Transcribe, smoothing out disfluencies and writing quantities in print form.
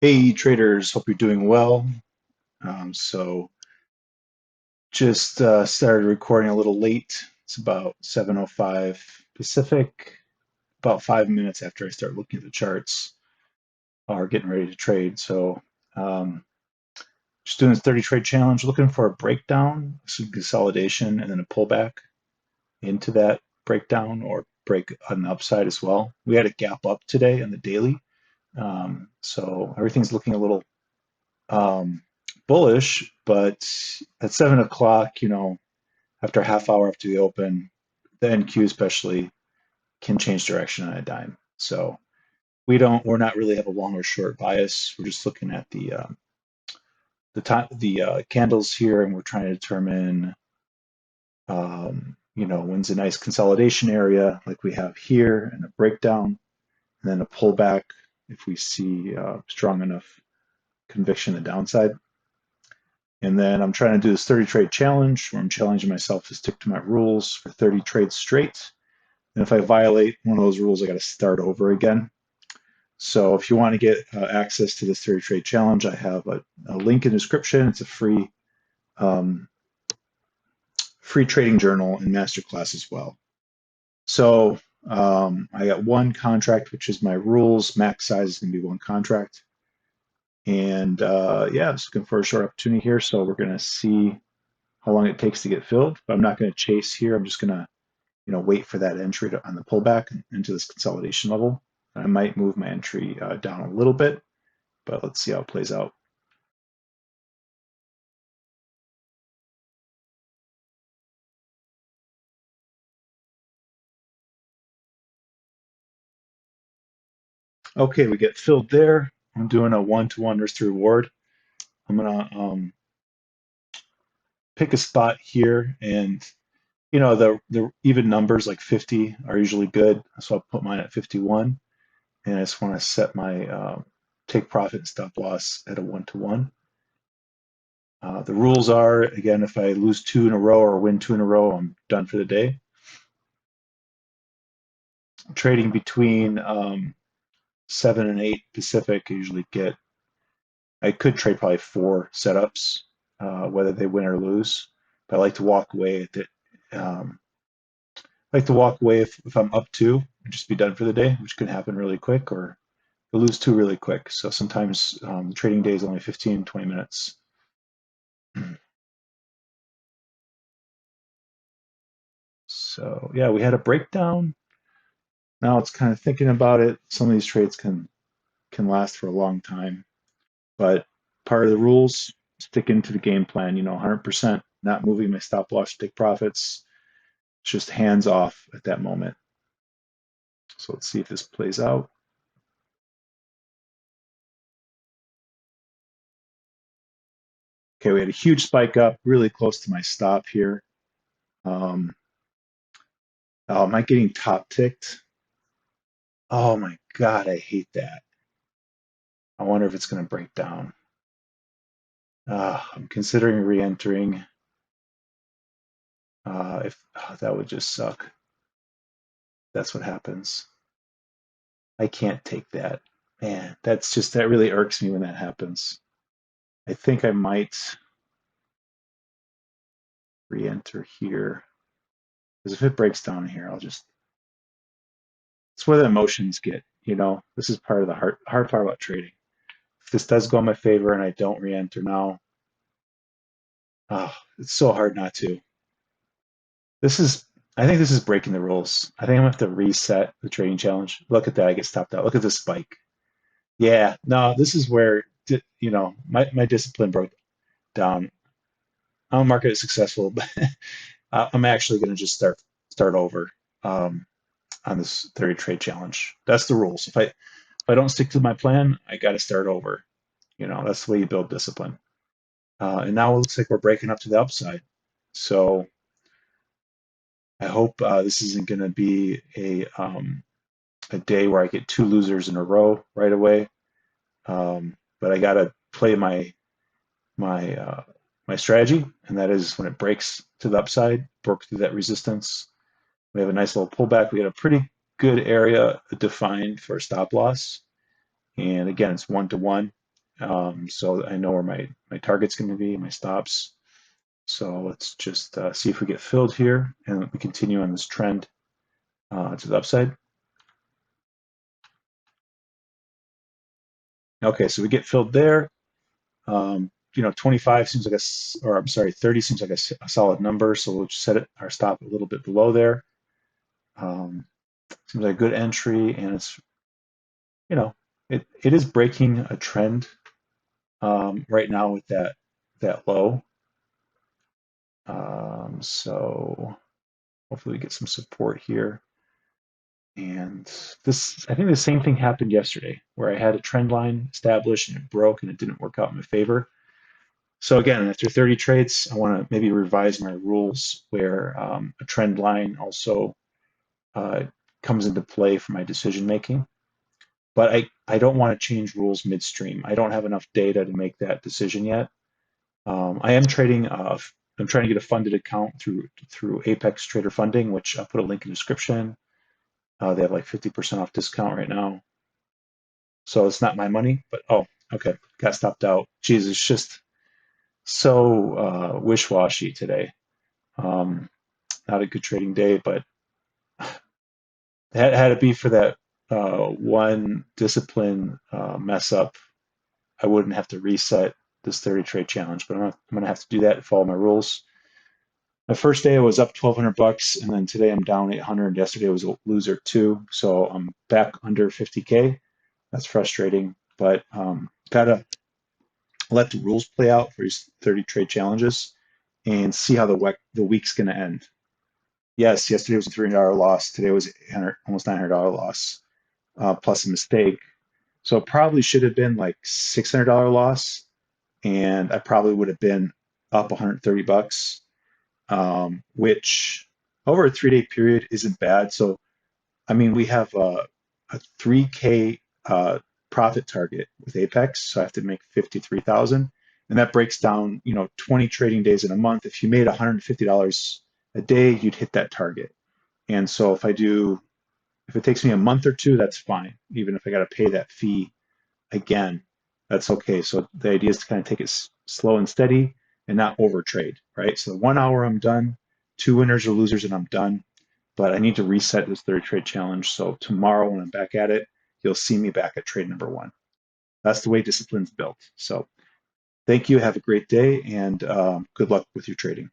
Hey traders, hope you're doing well. So just started recording a little late. It's about 7:05 Pacific, about 5 minutes after I start looking at the charts or getting ready to trade. So um, just doing this 30 trade challenge, looking for a breakdown, some consolidation, and then a pullback into that breakdown or break on the upside as well. We had a gap up today in the daily. So everything's looking a little um, bullish, but at 7 o'clock, after a half hour after the open, the NQ especially can change direction on a dime. So we're not really have a long or short bias. We're just looking at the candles here, and we're trying to determine, when's a nice consolidation area like we have here, and a breakdown, and then a pullback if we see strong enough conviction the downside. And then I'm trying to do this 30 trade challenge where I'm challenging myself to stick to my rules for 30 trades straight. And if I violate one of those rules, I got to start over again. So if you want to get access to this 30 trade challenge, I have a link in the description. It's a um, free trading journal and masterclass as well. So I got one contract, which is my rules. Max size is going to be one contract. And yeah, just looking for a short opportunity here. So we're going to see how long it takes to get filled, but I'm not going to chase here. I'm just going to, wait for that entry on the pullback into this consolidation level. I might move my entry down a little bit, but let's see how it plays out. Okay, we get filled there. I'm doing a one-to-one risk to reward. I'm gonna pick a spot here, and the even numbers like 50 are usually good, so I'll put mine at 51, and I just want to set my take profit and stop loss at a one-to-one. The rules are, again, if I lose two in a row or win two in a row, I'm done for the day. Trading between 7 and 8 Pacific, I could trade probably four setups, whether they win or lose. But I like to walk away at the, I like to walk away if I'm up two and just be done for the day, which can happen really quick, or lose two really quick. So sometimes the trading day is only 15, 20 minutes. So yeah, we had a breakdown. Now it's kind of thinking about it. Some of these trades can last for a long time, but part of the rules, sticking to the game plan, 100% not moving my stop loss to take profits, just hands off at that moment. So let's see if this plays out. Okay, we had a huge spike up, really close to my stop here. Um, oh, am I getting top ticked? Oh my God, I hate that. I wonder if it's going to break down. I'm considering re-entering. If that would just suck. That's what happens. I can't take that. Man, that really irks me when that happens. I think I might re-enter here. Because if it breaks down here, it's where the emotions get. This is part of the hard part about trading. If this does go in my favor and I don't re-enter now, it's so hard not to. This is, I think this is breaking the rules. I think I'm gonna have to reset the trading challenge. Look at that, I get stopped out. Look at this spike. Yeah, no, this is where, my discipline broke down. I'm market successful, but I'm actually going to just start over on this 30 trade challenge. That's the rules. If I don't stick to my plan, I got to start over. That's the way you build discipline. And now it looks like we're breaking up to the upside. So I hope this isn't going to be a day where I get two losers in a row right away. But I got to play my my strategy, and that is when it breaks to the upside, broke through that resistance. We have a nice little pullback. We got a pretty good area defined for stop loss. And again, it's one to one. So I know where my target's going to be, my stops. So let's just see if we get filled here, and we continue on this trend to the upside. Okay, so we get filled there. 25 seems like or I'm sorry, 30 seems like a solid number. So we'll just set our stop a little bit below there. Um, Seems like a good entry, and it's, it is breaking a trend right now with that low. So hopefully we get some support here. And I think the same thing happened yesterday, where I had a trend line established and it broke and it didn't work out in my favor. So again, after 30 trades, I want to maybe revise my rules where a trend line also uh, comes into play for my decision making. But I don't want to change rules midstream. I don't have enough data to make that decision yet. I am trading. I'm trying to get a funded account through Apex Trader Funding, which I'll put a link in the description. They have like 50% off discount right now. So it's not my money, but oh, okay, got stopped out. Geez, it's just so wish-washy today. Um, Not a good trading day, but had it be for that one discipline mess up, I wouldn't have to reset this 30 trade challenge. But I'm gonna have to do that to follow my rules. My first day I was up 1,200 bucks, and then today I'm down 800. Yesterday was a loser too, so I'm back under 50K. That's frustrating, but gotta let the rules play out for these 30 trade challenges and see how the week's going to end. Yes, yesterday was a $300 loss. Today was almost $900 loss, plus a mistake. So it probably should have been like $600 loss, and I probably would have been up 130 bucks, which over a 3-day period isn't bad. So I mean, we have a 3K profit target with Apex, so I have to make 53,000, and that breaks down, 20 trading days in a month. If you made $150 a day, you'd hit that target. And so if it takes me a month or two, that's fine. Even if I got to pay that fee again, that's okay. So the idea is to kind of take it slow and steady and not overtrade, right? So 1 hour, I'm done. 2 winners or losers, and I'm done. But I need to reset this 30 trade challenge. So tomorrow when I'm back at it, you'll see me back at trade number 1. That's the way discipline's built. So thank you. Have a great day, and good luck with your trading.